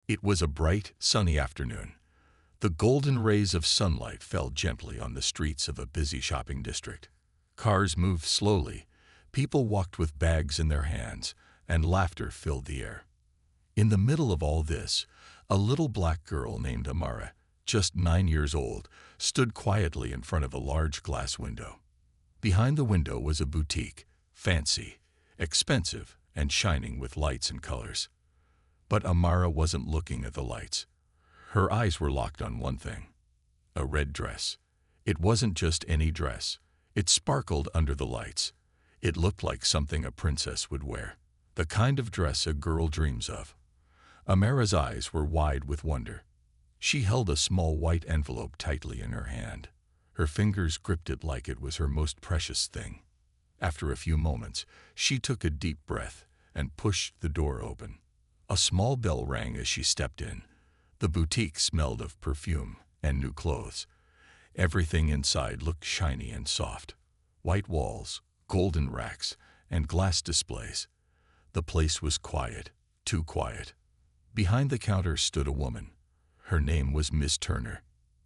It was a bright, sunny afternoon. The golden rays of sunlight fell gently on the streets of a busy shopping district. Cars moved slowly, people walked with bags in their hands, and laughter filled the air. In the middle of all this, a little black girl named Amara, just 9 years old, stood quietly in front of a large glass window. Behind the window was a boutique, fancy, expensive, and shining with lights and colors. But Amara wasn't looking at the lights. Her eyes were locked on one thing: a red dress. It wasn't just any dress. It sparkled under the lights. It looked like something a princess would wear, the kind of dress a girl dreams of. Amara's eyes were wide with wonder. She held a small white envelope tightly in her hand. Her fingers gripped it like it was her most precious thing. After a few moments, she took a deep breath and pushed the door open. A small bell rang as she stepped in. The boutique smelled of perfume and new clothes. Everything inside looked shiny and soft. White walls, golden racks, and glass displays. The place was quiet, too quiet. Behind the counter stood a woman. Her name was Miss Turner.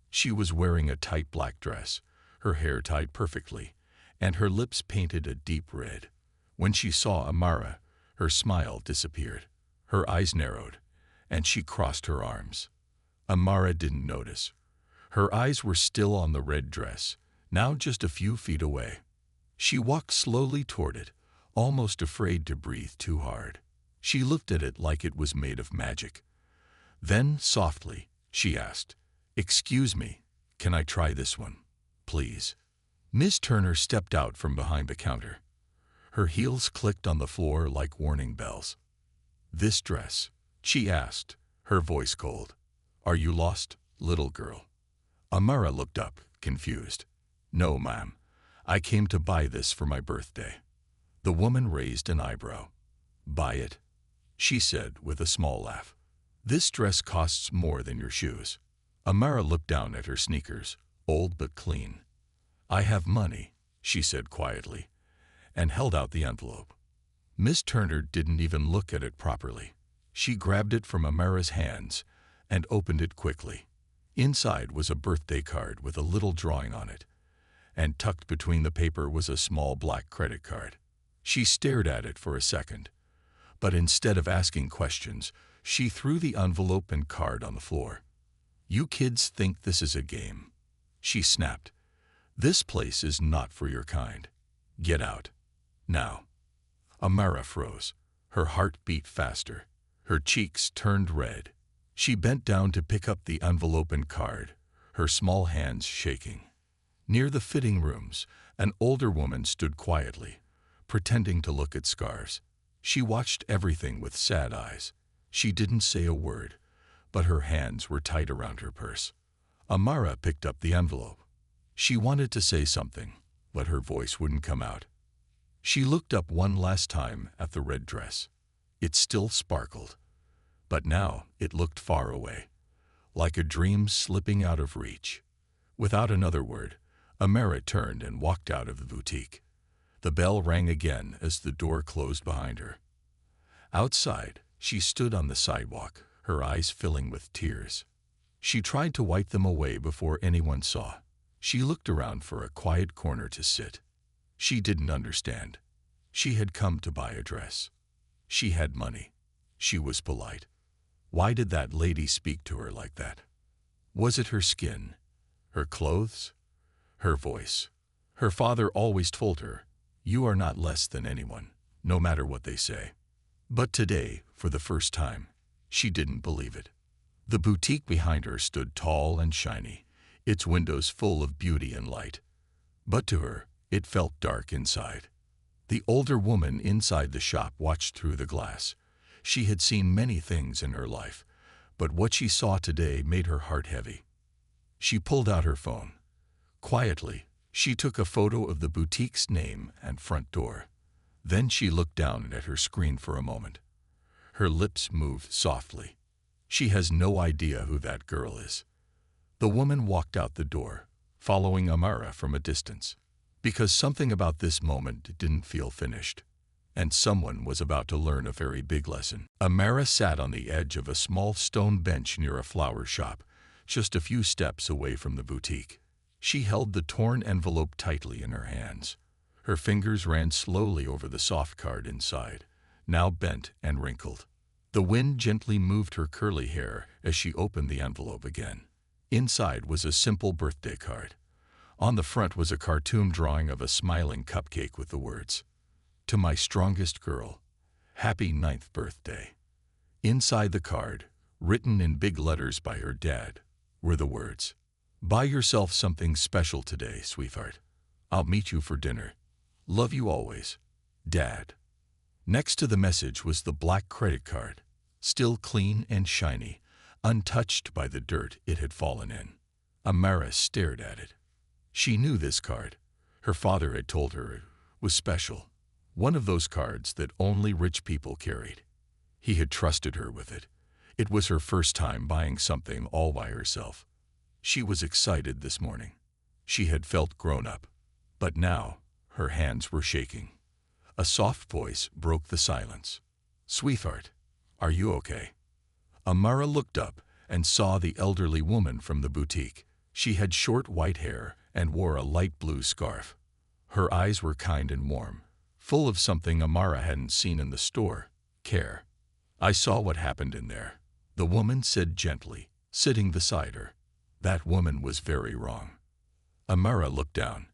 She was wearing a tight black dress, her hair tied perfectly, and her lips painted a deep red. When she saw Amara, her smile disappeared. Her eyes narrowed, and she crossed her arms. Amara didn't notice. Her eyes were still on the red dress, now just a few feet away. She walked slowly toward it, almost afraid to breathe too hard. She looked at it like it was made of magic. Then, softly, she asked, "Excuse me, can I try this one, please?" Miss Turner stepped out from behind the counter. Her heels clicked on the floor like warning bells. "This dress?" she asked, her voice cold. "Are you lost, little girl?" Amara looked up, confused. "No, ma'am. I came to buy this for my birthday." The woman raised an eyebrow. "Buy it?" she said with a small laugh. "This dress costs more than your shoes." Amara looked down at her sneakers, old but clean. "I have money," she said quietly, and held out the envelope. Miss Turner didn't even look at it properly. She grabbed it from Amara's hands and opened it quickly. Inside was a birthday card with a little drawing on it, and tucked between the paper was a small black credit card. She stared at it for a second, but instead of asking questions, she threw the envelope and card on the floor. "You kids think this is a game," she snapped. "This place is not for your kind. Get out. Now." Amara froze. Her heart beat faster. Her cheeks turned red. She bent down to pick up the envelope and card, her small hands shaking. Near the fitting rooms, an older woman stood quietly, pretending to look at scarves. She watched everything with sad eyes. She didn't say a word, but her hands were tight around her purse. Amara picked up the envelope. She wanted to say something, but her voice wouldn't come out. She looked up one last time at the red dress. It still sparkled, but now it looked far away, like a dream slipping out of reach. Without another word, Amara turned and walked out of the boutique. The bell rang again as the door closed behind her. Outside, she stood on the sidewalk, her eyes filling with tears. She tried to wipe them away before anyone saw. She looked around for a quiet corner to sit. She didn't understand. She had come to buy a dress. She had money. She was polite. Why did that lady speak to her like that? Was it her skin, her clothes, her voice? Her father always told her, "You are not less than anyone, no matter what they say." But today, for the first time, she didn't believe it. The boutique behind her stood tall and shiny, its windows full of beauty and light. But to her, it felt dark inside. The older woman inside the shop watched through the glass. She had seen many things in her life, but what she saw today made her heart heavy. She pulled out her phone. Quietly, she took a photo of the boutique's name and front door. Then she looked down at her screen for a moment. Her lips moved softly. She has no idea who that girl is. The woman walked out the door, following Amara from a distance, because something about this moment didn't feel finished. and someone was about to learn a very big lesson. Amara sat on the edge of a small stone bench near a flower shop, just a few steps away from the boutique. She held the torn envelope tightly in her hands. Her fingers ran slowly over the soft card inside, now bent and wrinkled. The wind gently moved her curly hair as she opened the envelope again. Inside was a simple birthday card. On the front was a cartoon drawing of a smiling cupcake with the words, "To my strongest girl, happy 9th birthday." Inside the card, written in big letters by her dad, were the words, "Buy yourself something special today, sweetheart. I'll meet you for dinner. Love you always, Dad." Next to the message was the black credit card, still clean and shiny, untouched by the dirt it had fallen in. Amara stared at it. She knew this card. Her father had told her it was special. One of those cards that only rich people carried. He had trusted her with it. It was her first time buying something all by herself. She was excited this morning. She had felt grown up. But now, her hands were shaking. A soft voice broke the silence. "Sweetheart, are you okay?" Amara looked up and saw the elderly woman from the boutique. She had short white hair and wore a light blue scarf. Her eyes were kind and warm, full of something Amara hadn't seen in the store, care. "I saw what happened in there," the woman said gently, sitting beside her. That woman was very wrong. Amara looked down.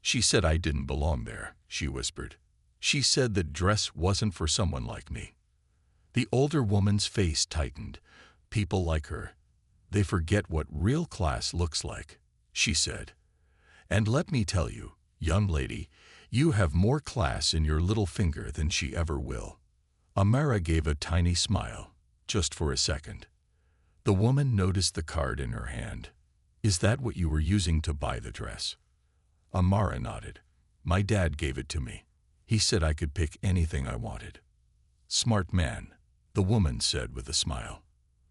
"She said I didn't belong there," she whispered. "She said that dress wasn't for someone like me." The older woman's face tightened. "People like her, they forget what real class looks like," she said. "And let me tell you, young lady, you have more class in your little finger than she ever will." Amara gave a tiny smile, just for a second. The woman noticed the card in her hand. "Is that what you were using to buy the dress?" Amara nodded. "My dad gave it to me. He said I could pick anything I wanted." "Smart man," the woman said with a smile.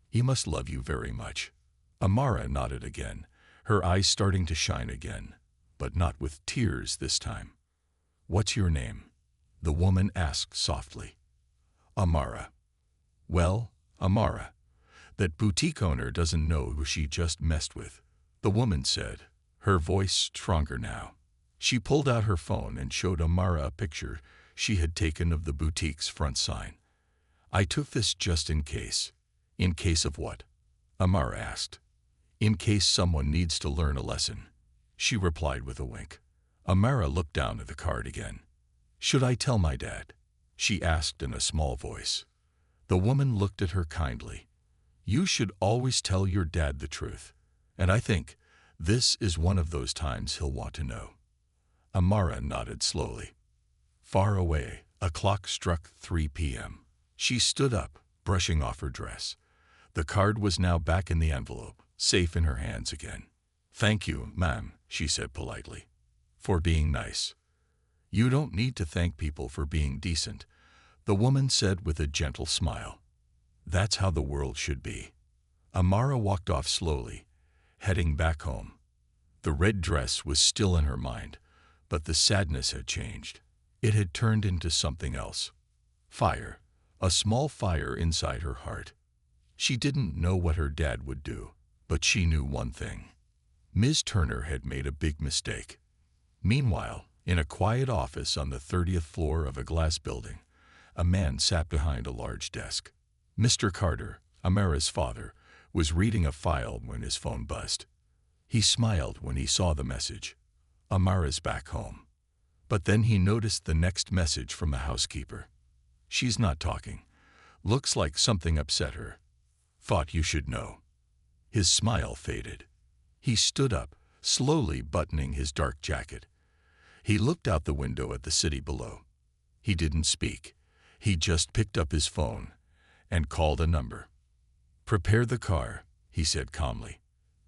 "He must love you very much." Amara nodded again, her eyes starting to shine again, but not with tears this time. "What's your name?" the woman asked softly. "Amara." "Well, Amara, that boutique owner doesn't know who she just messed with," the woman said, her voice stronger now. She pulled out her phone and showed Amara a picture she had taken of the boutique's front sign. "I took this just in case." "In case of what?" Amara asked. "In case someone needs to learn a lesson," she replied with a wink. Amara looked down at the card again. "Should I tell my dad?" she asked in a small voice. The woman looked at her kindly. "You should always tell your dad the truth, and I think this is one of those times he'll want to know." Amara nodded slowly. Far away, a clock struck 3 p.m. She stood up, brushing off her dress. The card was now back in the envelope, safe in her hands again. "Thank you, ma'am," she said politely, "for being nice." "You don't need to thank people for being decent," the woman said with a gentle smile. "That's how the world should be." Amara walked off slowly, heading back home. The red dress was still in her mind, but the sadness had changed. It had turned into something else. Fire, a small fire inside her heart. She didn't know what her dad would do, but she knew one thing. Ms. Turner had made a big mistake. Meanwhile, in a quiet office on the 30th floor of a glass building, a man sat behind a large desk. Mr. Carter, Amara's father, was reading a file when his phone buzzed. He smiled when he saw the message. "Amara's back home." But then he noticed the next message from the housekeeper. "She's not talking. Looks like something upset her. Thought you should know." His smile faded. He stood up, slowly buttoning his dark jacket. He looked out the window at the city below. He didn't speak. He just picked up his phone and called a number. "Prepare the car," he said calmly.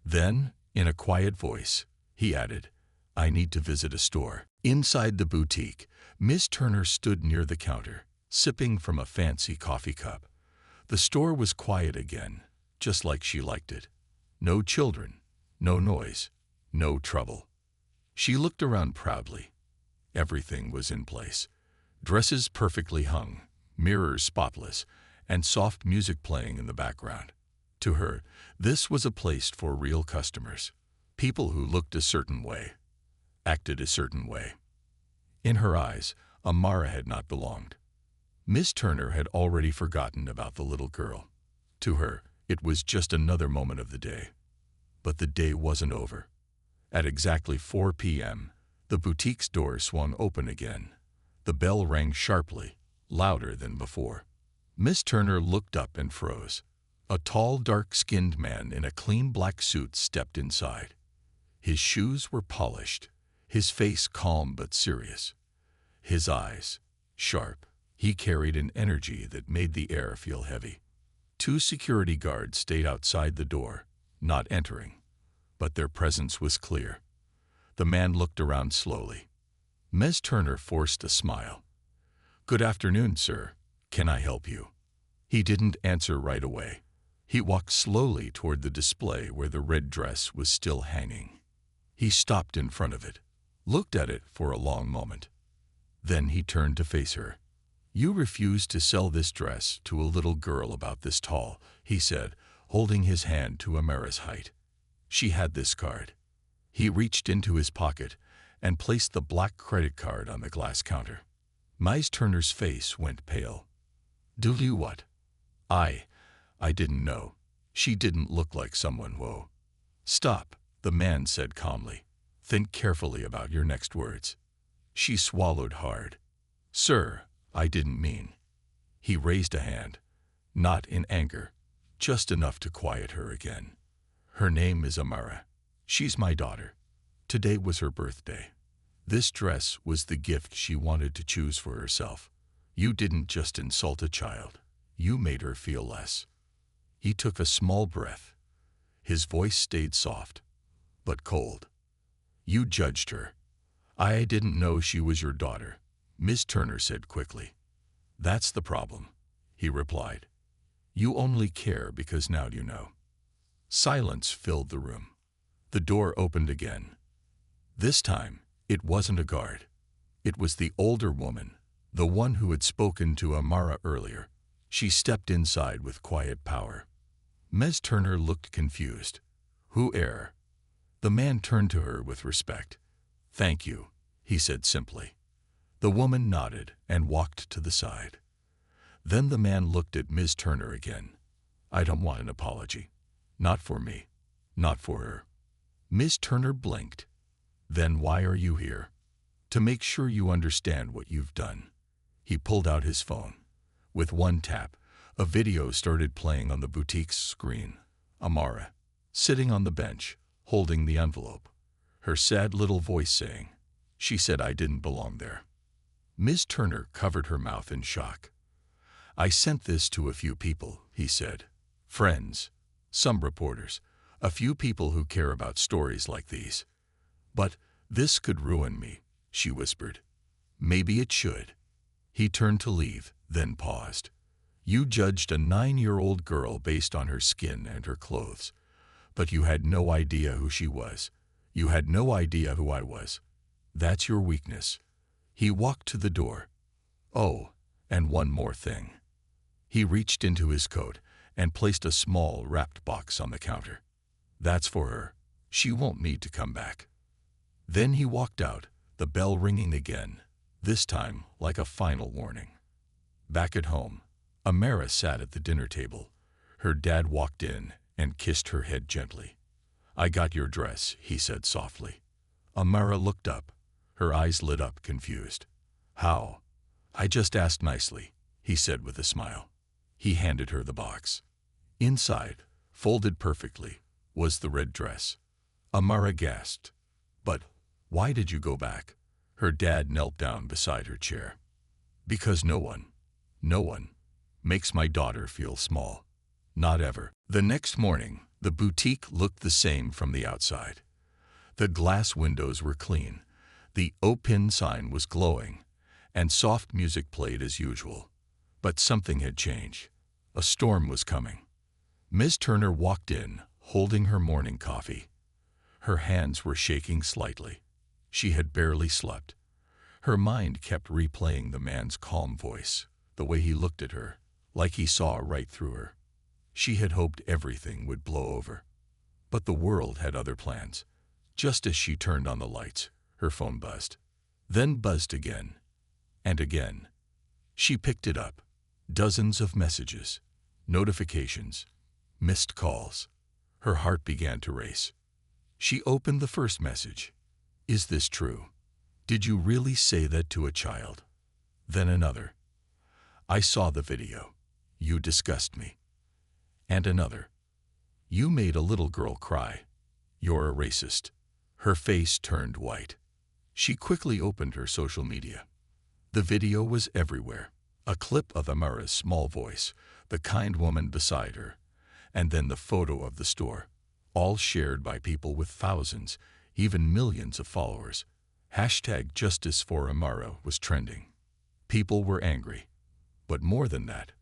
Then, in a quiet voice, he added, "I need to visit a store." Inside the boutique, Miss Turner stood near the counter, sipping from a fancy coffee cup. The store was quiet again, just like she liked it. No children, no noise, no trouble. She looked around proudly. Everything was in place. Dresses perfectly hung, mirrors spotless, and soft music playing in the background. To her, this was a place for real customers. People who looked a certain way, acted a certain way. In her eyes, Amara had not belonged. Miss Turner had already forgotten about the little girl. To her, it was just another moment of the day. But the day wasn't over. At exactly 4 p.m., the boutique's door swung open again. The bell rang sharply, louder than before. Miss Turner looked up and froze. A tall, dark-skinned man in a clean black suit stepped inside. His shoes were polished, his face calm but serious. His eyes, sharp. He carried an energy that made the air feel heavy. 2 security guards stayed outside the door, not entering, but their presence was clear. The man looked around slowly. Miss Turner forced a smile. "Good afternoon, sir. Can I help you?" He didn't answer right away. He walked slowly toward the display where the red dress was still hanging. He stopped in front of it, looked at it for a long moment. Then he turned to face her. "You refused to sell this dress to a little girl about this tall," he said, holding his hand to Amara's height. She had this card. He reached into his pocket and placed the black credit card on the glass counter. Miss Turner's face went pale. "Do you what?" I didn't know. She didn't look like someone, whoa. "Stop," the man said calmly. "Think carefully about your next words." She swallowed hard. "Sir, I didn't mean." He raised a hand, not in anger, just enough to quiet her again. "Her name is Amara. She's my daughter. Today was her birthday. This dress was the gift she wanted to choose for herself. You didn't just insult a child. You made her feel less." He took a small breath. His voice stayed soft, but cold. "You judged her." "I didn't know she was your daughter," Miss Turner said quickly. "That's the problem," he replied. "You only care because now you know." Silence filled the room. The door opened again. This time, it wasn't a guard. It was the older woman, the one who had spoken to Amara earlier. She stepped inside with quiet power. Miss Turner looked confused. "Who are?" The man turned to her with respect. "Thank you," he said simply. The woman nodded and walked to the side. Then the man looked at Miss Turner again. "I don't want an apology. Not for me. Not for her." Miss Turner blinked. "Then why are you here?" "To make sure you understand what you've done." He pulled out his phone. With one tap, a video started playing on the boutique's screen. Amara, sitting on the bench, holding the envelope. Her sad little voice saying, "She said I didn't belong there." Miss Turner covered her mouth in shock. "I sent this to a few people," he said. "Friends, some reporters, a few people who care about stories like these. But this could ruin me," she whispered. "Maybe it should." He turned to leave, then paused. "You judged a 9-year-old girl based on her skin and her clothes. But you had no idea who she was. You had no idea who I was. That's your weakness." He walked to the door. "Oh, and one more thing." He reached into his coat and placed a small wrapped box on the counter. "That's for her. She won't need to come back." Then he walked out, the bell ringing again, this time like a final warning. Back at home, Amara sat at the dinner table. Her dad walked in and kissed her head gently. "I got your dress," he said softly. Amara looked up. Her eyes lit up, confused. "How?" "I just asked nicely," he said with a smile. He handed her the box. Inside, folded perfectly, was the red dress. Amara gasped. "But why did you go back?" Her dad knelt down beside her chair. "Because no one makes my daughter feel small. Not ever." The next morning, the boutique looked the same from the outside. The glass windows were clean, the open sign was glowing, and soft music played as usual. But something had changed. A storm was coming. Miss Turner walked in, holding her morning coffee. Her hands were shaking slightly. She had barely slept. Her mind kept replaying the man's calm voice, the way he looked at her, like he saw right through her. She had hoped everything would blow over. But the world had other plans. Just as she turned on the lights, her phone buzzed. Then buzzed again. And again. She picked it up. Dozens of messages, notifications, missed calls. Her heart began to race. She opened the first message. Is this true? Did you really say that to a child? Then another. I saw the video. You disgust me. And another. You made a little girl cry. You're a racist. Her face turned white. She quickly opened her social media. The video was everywhere. A clip of Amara's small voice, the kind woman beside her, and then the photo of the store, all shared by people with thousands, even millions of followers. Hashtag Justice for Amara was trending. People were angry. But more than that,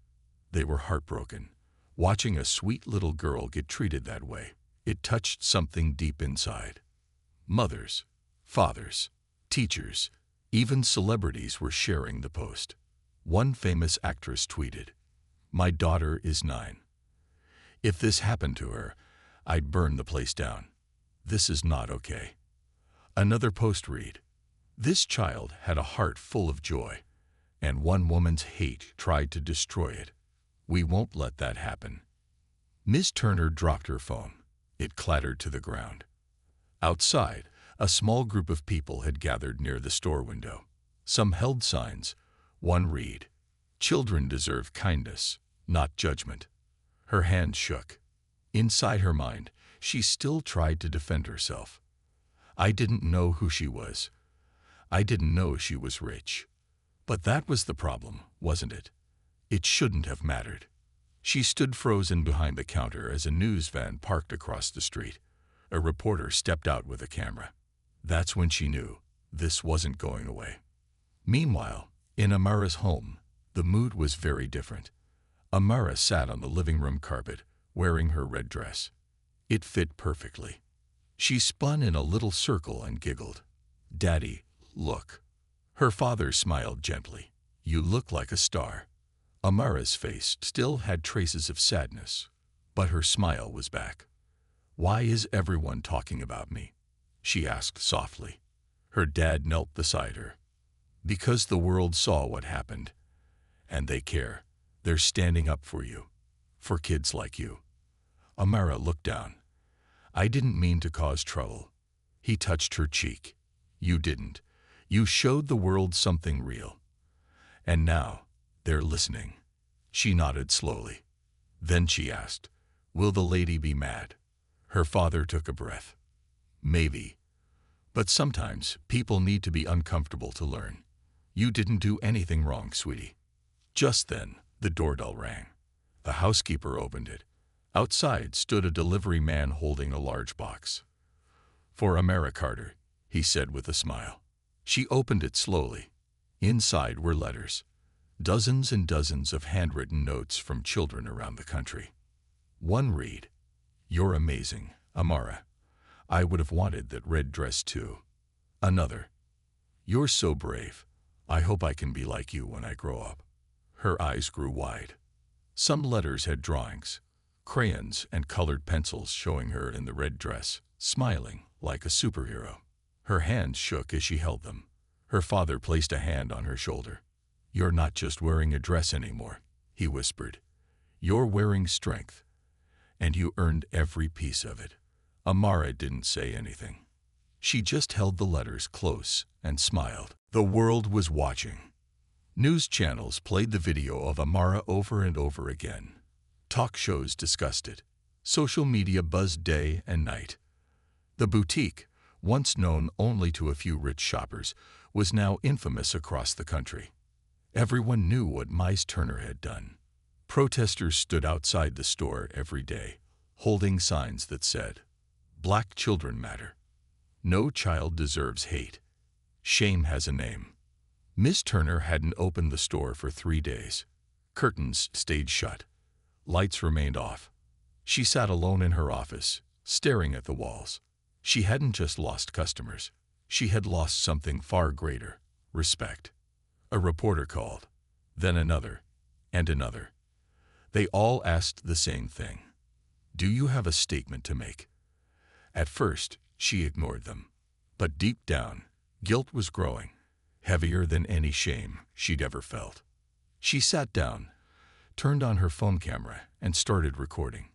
they were heartbroken. Watching a sweet little girl get treated that way, it touched something deep inside. Mothers, fathers, teachers, even celebrities were sharing the post. One famous actress tweeted, "My daughter is 9. If this happened to her, I'd burn the place down. This is not okay." Another post read, "This child had a heart full of joy, and one woman's hate tried to destroy it. We won't let that happen." Ms. Turner dropped her phone. It clattered to the ground. Outside, a small group of people had gathered near the store window. Some held signs. One read, "Children deserve kindness, not judgment." Her hands shook. Inside her mind, she still tried to defend herself. I didn't know who she was. I didn't know she was rich. But that was the problem, wasn't it? It shouldn't have mattered. She stood frozen behind the counter as a news van parked across the street. A reporter stepped out with a camera. That's when she knew this wasn't going away. Meanwhile, in Amara's home, the mood was very different. Amara sat on the living room carpet, wearing her red dress. It fit perfectly. She spun in a little circle and giggled. "Daddy, look." Her father smiled gently. "You look like a star." Amara's face still had traces of sadness, but her smile was back. "Why is everyone talking about me?" she asked softly. Her dad knelt beside her. "Because the world saw what happened, and they care. They're standing up for you, for kids like you." Amara looked down. "I didn't mean to cause trouble." He touched her cheek. "You didn't. You showed the world something real. And now, they're listening." She nodded slowly. Then she asked, "Will the lady be mad?" Her father took a breath. "Maybe. But sometimes people need to be uncomfortable to learn. You didn't do anything wrong, sweetie." Just then, the doorbell rang. The housekeeper opened it. Outside stood a delivery man holding a large box. "For Amara Carter," he said with a smile. She opened it slowly. Inside were letters. Dozens and dozens of handwritten notes from children around the country. One read, "You're amazing, Amara. I would have wanted that red dress too." Another, "You're so brave. I hope I can be like you when I grow up." Her eyes grew wide. Some letters had drawings, crayons and colored pencils showing her in the red dress, smiling like a superhero. Her hands shook as she held them. Her father placed a hand on her shoulder. "You're not just wearing a dress anymore," he whispered. "You're wearing strength, and you earned every piece of it." Amara didn't say anything. She just held the letters close and smiled. The world was watching. News channels played the video of Amara over and over again. Talk shows discussed it. Social media buzzed day and night. The boutique, once known only to a few rich shoppers, was now infamous across the country. Everyone knew what Ms. Turner had done. Protesters stood outside the store every day, holding signs that said, "Black children matter. No child deserves hate. Shame has a name." Ms. Turner hadn't opened the store for 3 days. Curtains stayed shut. Lights remained off. She sat alone in her office, staring at the walls. She hadn't just lost customers. She had lost something far greater, respect. A reporter called, then another, and another. They all asked the same thing. Do you have a statement to make? At first, she ignored them. But deep down, guilt was growing, heavier than any shame she'd ever felt. She sat down, turned on her phone camera, and started recording.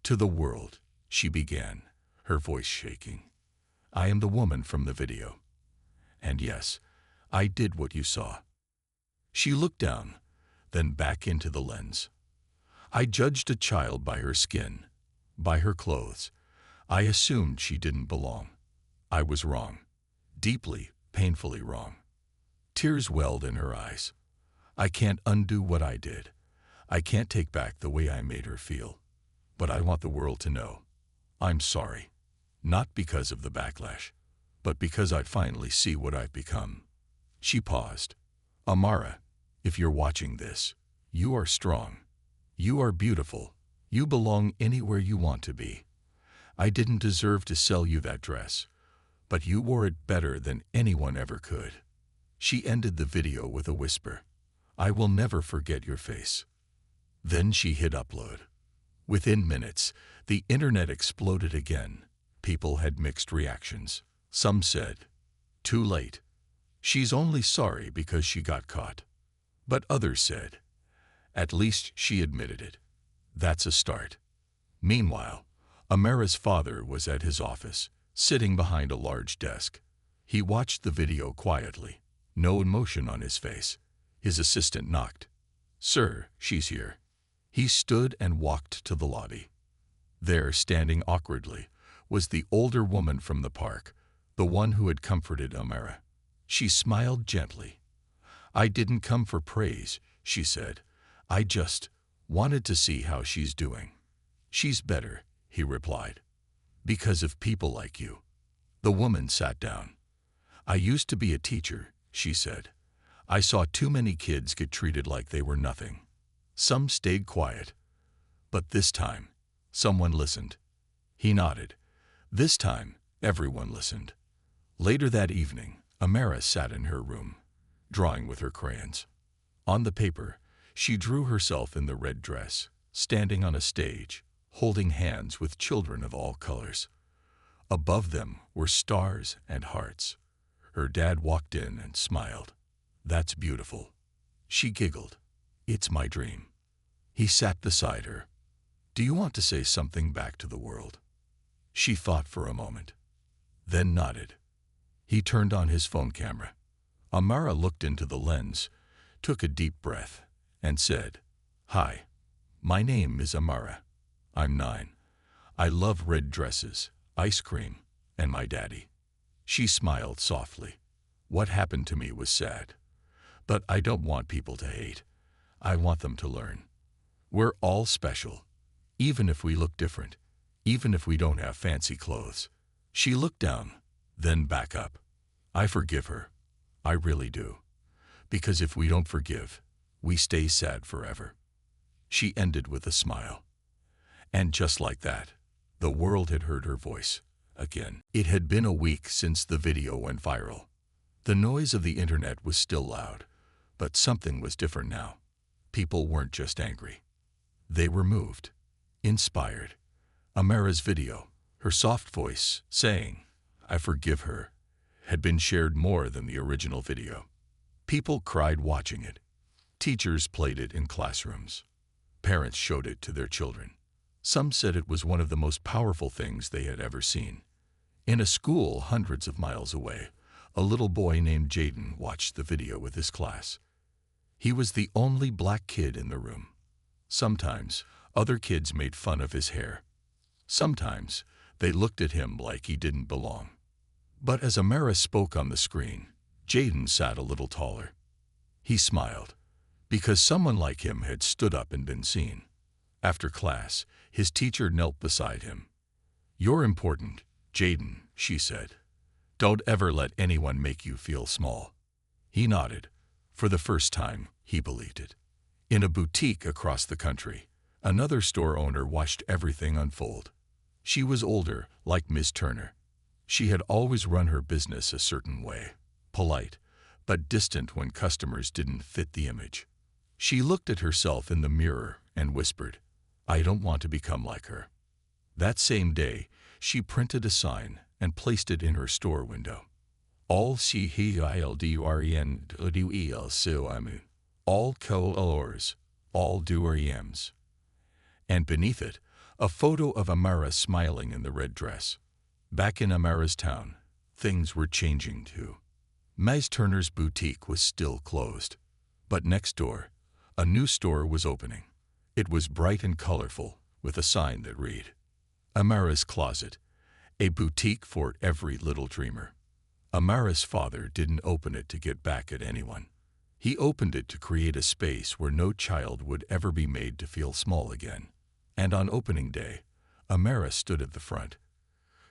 To the world, she began, her voice shaking. I am the woman from the video. And yes, I did what you saw. She looked down, then back into the lens. I judged a child by her skin, by her clothes. I assumed she didn't belong. I was wrong. Deeply, painfully wrong. Tears welled in her eyes. I can't undo what I did. I can't take back the way I made her feel. But I want the world to know. I'm sorry. Not because of the backlash, but because I finally see what I've become. She paused. Amara, if you're watching this, you are strong. You are beautiful. You belong anywhere you want to be. I didn't deserve to sell you that dress, but you wore it better than anyone ever could. She ended the video with a whisper. I will never forget your face. Then she hit upload. Within minutes, the internet exploded again. People had mixed reactions. Some said, too late. She's only sorry because she got caught. But others said, at least she admitted it. That's a start. Meanwhile, Amara's father was at his office, sitting behind a large desk. He watched the video quietly, no emotion on his face. His assistant knocked. Sir, she's here. He stood and walked to the lobby. There, standing awkwardly, was the older woman from the park, the one who had comforted Amara. She smiled gently. I didn't come for praise, she said. I just wanted to see how she's doing. She's better, he replied. Because of people like you. The woman sat down. I used to be a teacher, she said. I saw too many kids get treated like they were nothing. Some stayed quiet. But this time, someone listened. He nodded. This time, everyone listened. Later that evening, Amara sat in her room, drawing with her crayons. On the paper, she drew herself in the red dress, standing on a stage, holding hands with children of all colors. Above them were stars and hearts. Her dad walked in and smiled. That's beautiful. She giggled. It's my dream. He sat beside her. Do you want to say something back to the world? She thought for a moment, then nodded. He turned on his phone camera. Amara looked into the lens, took a deep breath, and said, Hi, my name is Amara. I'm 9. I love red dresses, ice cream, and my daddy. She smiled softly. What happened to me was sad. But I don't want people to hate. I want them to learn. We're all special, even if we look different, even if we don't have fancy clothes. She looked down, then back up. I forgive her. I really do. Because if we don't forgive, we stay sad forever. She ended with a smile. And just like that, the world had heard her voice again. It had been a week since the video went viral. The noise of the internet was still loud, but something was different now. People weren't just angry. They were moved, inspired. Amara's video, her soft voice saying, I forgive her, had been shared more than the original video. People cried watching it. Teachers played it in classrooms. Parents showed it to their children. Some said it was one of the most powerful things they had ever seen. In a school hundreds of miles away, a little boy named Jaden watched the video with his class. He was the only black kid in the room. Sometimes, other kids made fun of his hair. Sometimes, they looked at him like he didn't belong. But as Amara spoke on the screen, Jaden sat a little taller. He smiled, because someone like him had stood up and been seen. After class, his teacher knelt beside him. You're important, Jaden, she said. Don't ever let anyone make you feel small. He nodded. For the first time, he believed it. In a boutique across the country, another store owner watched everything unfold. She was older, like Ms. Turner. She had always run her business a certain way, polite, but distant when customers didn't fit the image. She looked at herself in the mirror and whispered, "I don't want to become like her." That same day, she printed a sign and placed it in her store window. All children, all colors, all durems. And beneath it, a photo of Amara smiling in the red dress. Back in Amara's town, things were changing too. Ms. Turner's boutique was still closed. But next door, a new store was opening. It was bright and colorful, with a sign that read, "Amara's Closet, a boutique for every little dreamer." Amara's father didn't open it to get back at anyone. He opened it to create a space where no child would ever be made to feel small again. And on opening day, Amara stood at the front,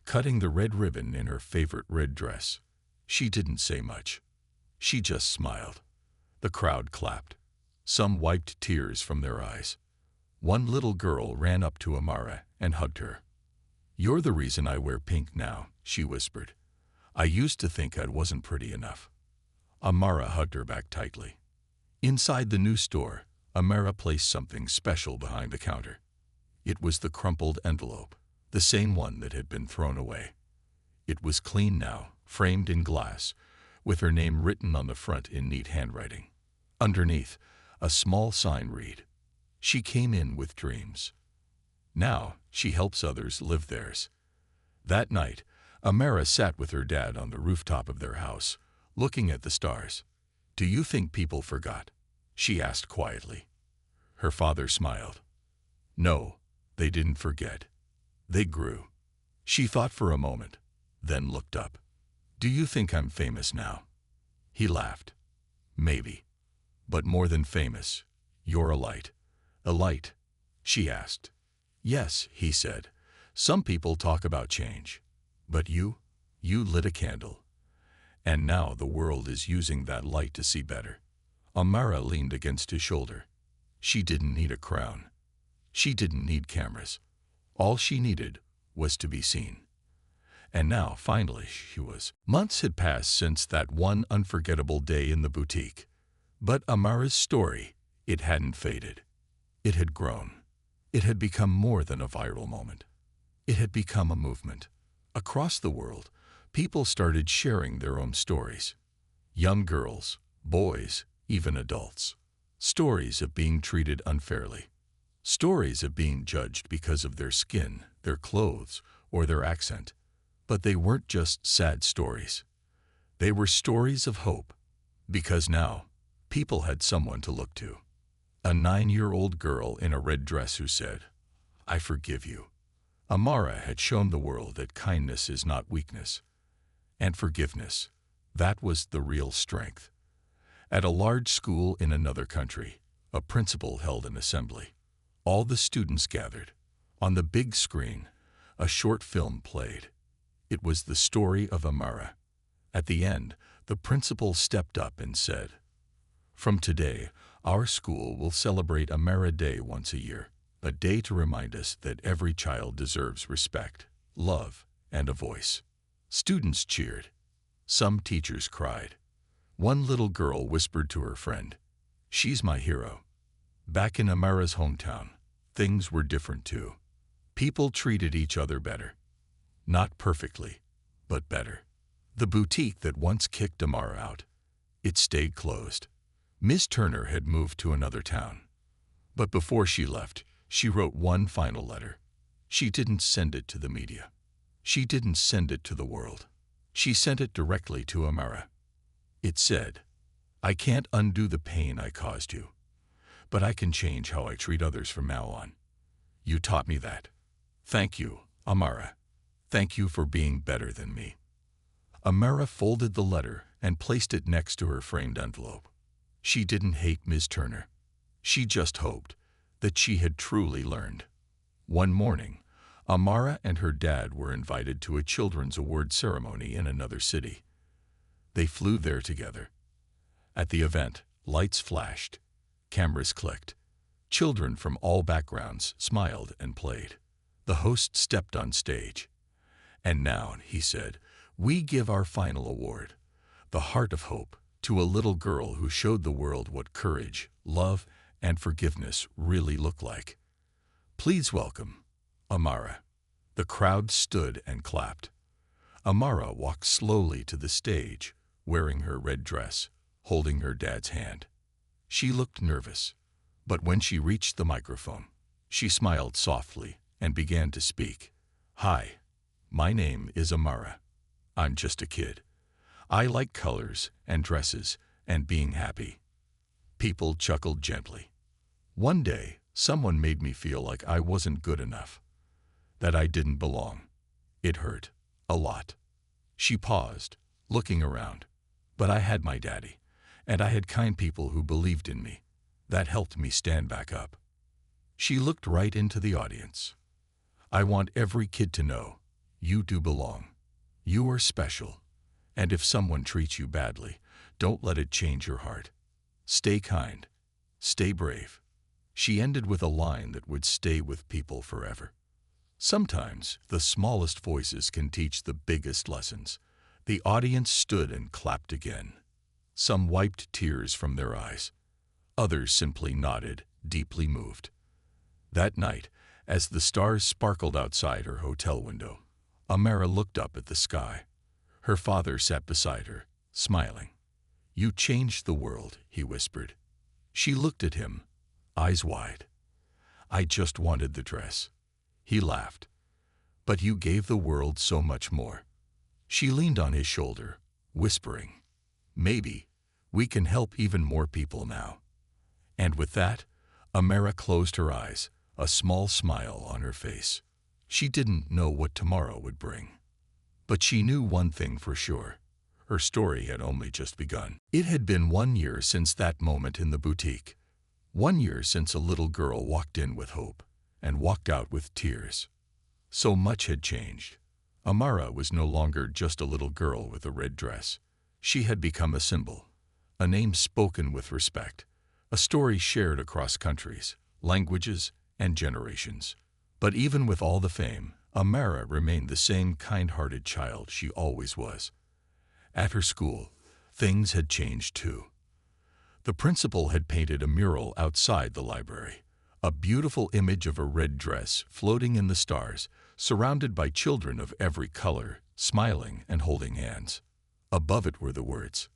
cutting the red ribbon in her favorite red dress. She didn't say much. She just smiled. The crowd clapped. Some wiped tears from their eyes. One little girl ran up to Amara and hugged her. "You're the reason I wear pink now," she whispered. "I used to think I wasn't pretty enough." Amara hugged her back tightly. Inside the new store, Amara placed something special behind the counter. It was the crumpled envelope, the same one that had been thrown away. It was clean now, framed in glass, with her name written on the front in neat handwriting. Underneath, a small sign read, "She came in with dreams. Now she helps others live theirs." That night, Amara sat with her dad on the rooftop of their house, looking at the stars. "Do you think people forgot?" she asked quietly. Her father smiled. "No, they didn't forget. They grew." She thought for a moment, then looked up. "Do you think I'm famous now?" He laughed. "Maybe. But more than famous, you're a light." "A light?" she asked. "Yes," he said. "Some people talk about change. But you lit a candle. And now the world is using that light to see better." Amara leaned against his shoulder. She didn't need a crown. She didn't need cameras. All she needed was to be seen. And now, finally, she was. Months had passed since that one unforgettable day in the boutique. But Amara's story, it hadn't faded. It had grown. It had become more than a viral moment. It had become a movement. Across the world, people started sharing their own stories. Young girls, boys, even adults. Stories of being treated unfairly. Stories of being judged because of their skin, their clothes, or their accent. But they weren't just sad stories. They were stories of hope. Because now, people had someone to look to. A 9-year-old girl in a red dress who said, "I forgive you." Amara had shown the world that kindness is not weakness. And forgiveness, that was the real strength. At a large school in another country, a principal held an assembly. All the students gathered. On the big screen, a short film played. It was the story of Amara. At the end, the principal stepped up and said, "From today, our school will celebrate Amara Day once a year, a day to remind us that every child deserves respect, love, and a voice." Students cheered. Some teachers cried. One little girl whispered to her friend, "She's my hero." Back in Amara's hometown, things were different too. People treated each other better. Not perfectly, but better. The boutique that once kicked Amara out, it stayed closed. Miss Turner had moved to another town. But before she left, she wrote one final letter. She didn't send it to the media. She didn't send it to the world. She sent it directly to Amara. It said, "I can't undo the pain I caused you, but I can change how I treat others from now on. You taught me that. Thank you, Amara. Thank you for being better than me." Amara folded the letter and placed it next to her framed envelope. She didn't hate Ms. Turner. She just hoped that she had truly learned. One morning, Amara and her dad were invited to a children's award ceremony in another city. They flew there together. At the event, lights flashed, cameras clicked. Children from all backgrounds smiled and played. The host stepped on stage. "And now," he said, "we give our final award, the Heart of Hope, to a little girl who showed the world what courage, love, and forgiveness really look like. Please welcome Amara. The crowd stood and clapped. Amara walked slowly to the stage, wearing her red dress, holding her dad's hand. She looked nervous, but when she reached the microphone, she smiled softly and began to speak. "Hi, my name is Amara. I'm just a kid. I like colors and dresses and being happy." People chuckled gently. "One day, someone made me feel like I wasn't good enough, that I didn't belong. It hurt a lot." She paused, looking around. "But I had my daddy, and I had kind people who believed in me. That helped me stand back up." She looked right into the audience. "I want every kid to know, you do belong. You are special. And if someone treats you badly, don't let it change your heart. Stay kind. Stay brave." She ended with a line that would stay with people forever. Sometimes the smallest voices can teach the biggest lessons. The audience stood and clapped again. Some wiped tears from their eyes. Others simply nodded, deeply moved. That night, as the stars sparkled outside her hotel window, Amara looked up at the sky. Her father sat beside her, smiling. "You changed the world," he whispered. She looked at him, eyes wide. "I just wanted the dress." He laughed. "But you gave the world so much more." She leaned on his shoulder, whispering, "Maybe we can help even more people now." And with that, Amara closed her eyes, a small smile on her face. She didn't know what tomorrow would bring. But she knew one thing for sure. Her story had only just begun. It had been 1 year since that moment in the boutique. 1 year since a little girl walked in with hope and walked out with tears. So much had changed. Amara was no longer just a little girl with a red dress. She had become a symbol, a name spoken with respect, a story shared across countries, languages, and generations. But even with all the fame, Amara remained the same kind-hearted child she always was. At her school, things had changed too. The principal had painted a mural outside the library, a beautiful image of a red dress floating in the stars, surrounded by children of every color, smiling and holding hands. Above it were the words,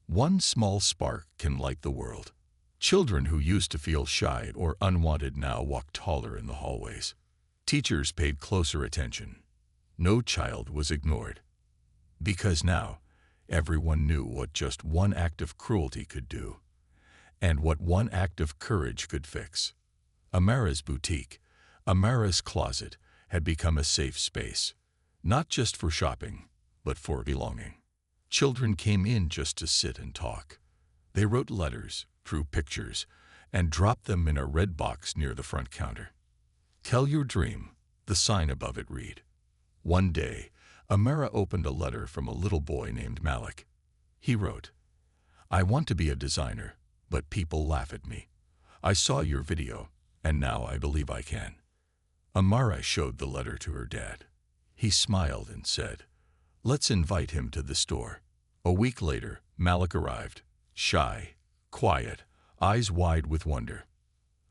"One small spark can light the world." Children who used to feel shy or unwanted now walked taller in the hallways. Teachers paid closer attention. No child was ignored. Because now, everyone knew what just one act of cruelty could do, and what one act of courage could fix. Amara's boutique, Amara's closet, had become a safe space, not just for shopping, but for belonging. Children came in just to sit and talk. They wrote letters, drew pictures, and dropped them in a red box near the front counter. "Tell your dream," the sign above it read. One day, Amara opened a letter from a little boy named Malik. He wrote, "I want to be a designer, but people laugh at me. I saw your video, and now I believe I can." Amara showed the letter to her dad. He smiled and said, "Let's invite him to the store." A week later, Malik arrived, shy, quiet, eyes wide with wonder.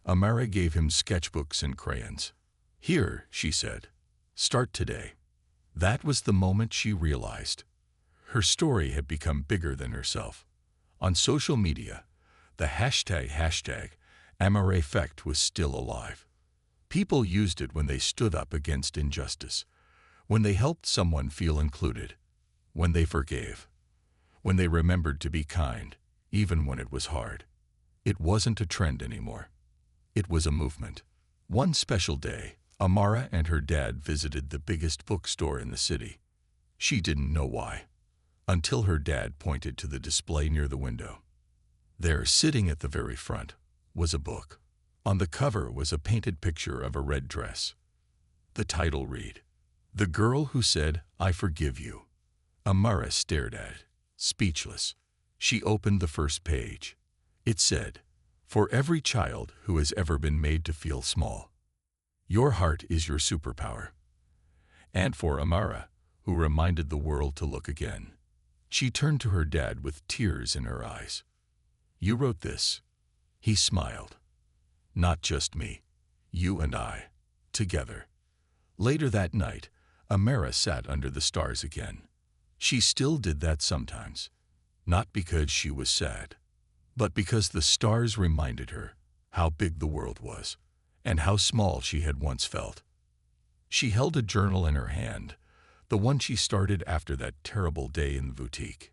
Amara gave him sketchbooks and crayons. "Here," she said, "start today." That was the moment she realized. Her story had become bigger than herself. On social media, the hashtag #AmaraEffect was still alive. People used it when they stood up against injustice, when they helped someone feel included, when they forgave, when they remembered to be kind, even when it was hard. It wasn't a trend anymore. It was a movement. One special day, Amara and her dad visited the biggest bookstore in the city. She didn't know why, until her dad pointed to the display near the window. There, sitting at the very front, was a book. On the cover was a painted picture of a red dress. The title read, "The Girl Who Said, I Forgive You." Amara stared at it, speechless. She opened the first page. It said, "For every child who has ever been made to feel small, your heart is your superpower." And for Amara, who reminded the world to look again, She turned to her dad with tears in her eyes. "You wrote this?" He smiled. "Not just me. You and I. Together." Later that night, Amara sat under the stars again. She still did that sometimes. Not because she was sad, but because the stars reminded her how big the world was and how small she had once felt. She held a journal in her hand, the one she started after that terrible day in the boutique.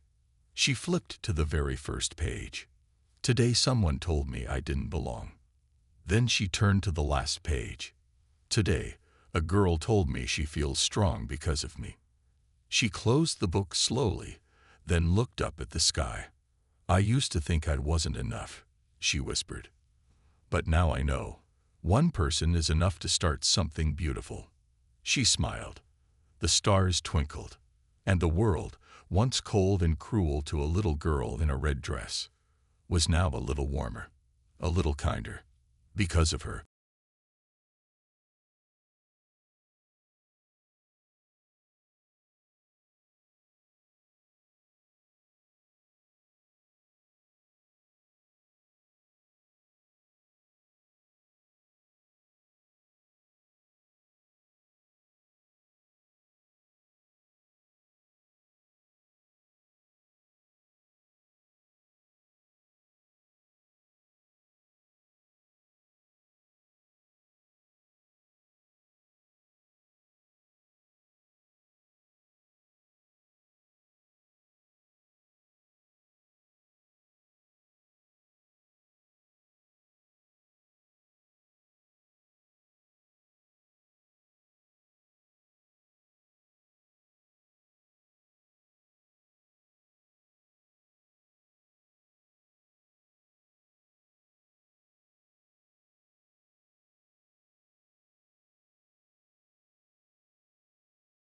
She flipped to the very first page. "Today someone told me I didn't belong." Then she turned to the last page. "Today, a girl told me she feels strong because of me." She closed the book slowly, then looked up at the sky. "I used to think I wasn't enough," she whispered. "But now I know. One person is enough to start something beautiful." She smiled. The stars twinkled, and the world, once cold and cruel to a little girl in a red dress, was now a little warmer, a little kinder, because of her.